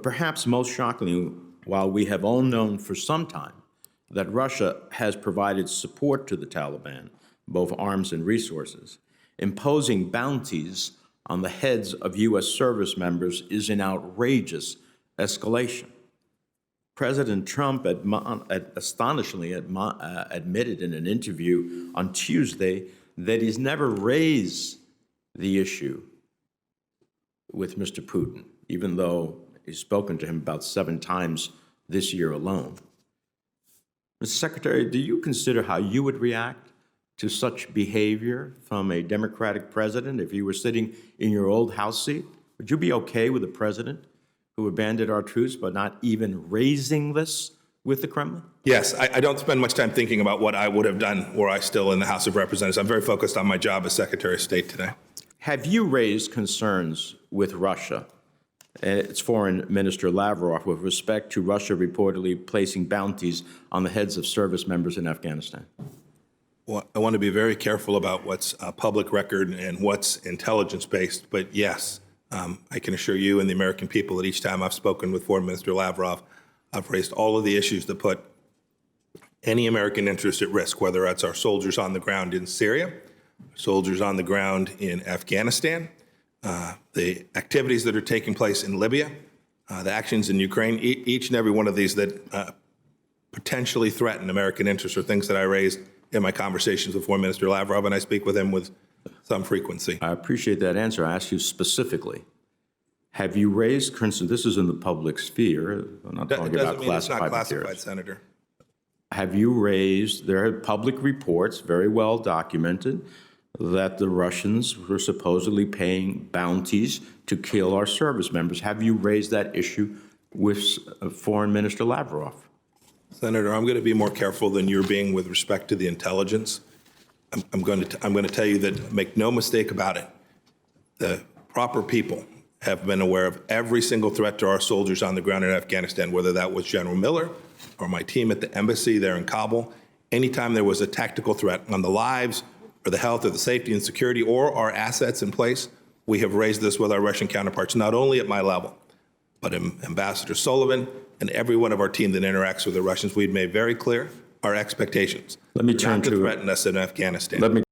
Perhaps most shockingly, while we have all known for some time that Russia has provided support to the Taliban, both arms and resources, imposing bounties on the heads of U.S. service members is an outrageous escalation. President Trump astonishingly admitted in an interview on Tuesday that he's never raised the issue with Mr. Putin, even though he's spoken to him about 7 times this year alone. Mr. Secretary, do you consider how you would react to such behavior from a Democratic president if you were sitting in your old House seat? Would you be okay with a president who abandoned our troops but not even raising this with the Kremlin? Yes, I don't spend much time thinking about what I would have done were I still in the House of Representatives. I'm very focused on my job as Secretary of State today. Have you raised concerns with Russia and its Foreign Minister Lavrov with respect to Russia reportedly placing bounties on the heads of service members in Afghanistan? Well, I want to be very careful about what's public record and what's intelligence-based, but yes, I can assure you and the American people that each time I've spoken with Foreign Minister Lavrov, I've raised all of the issues that put any American interest at risk, whether that's our soldiers on the ground in Syria, soldiers on the ground in Afghanistan, the activities that are taking place in Libya, the actions in Ukraine. Each and every one of these that potentially threaten American interests are things that I raised in my conversations with Foreign Minister Lavrov, and I speak with him with some frequency. I appreciate that answer. I ask you specifically, have you raised concerns? This is in the public sphere. I'm not talking about classified it's not classified, materials. Senator. Have you raised, there are public reports, very well documented, that the Russians were supposedly paying bounties to kill our service members. Have you raised that issue with Foreign Minister Lavrov? Senator, I'm going to be more careful than you're being with respect to the intelligence. I'm going to tell you that, make no mistake about it, the proper people have been aware of every single threat to our soldiers on the ground in Afghanistan, whether that was General Miller or my team at the embassy there in Kabul. Anytime there was a tactical threat on the lives or the health or the safety and security or our assets in place, we have raised this with our Russian counterparts, not only at my level, but Ambassador Sullivan and every one of our team that interacts with the Russians. We've made very clear our expectations. Let me turn not to to threaten us in Afghanistan. Let me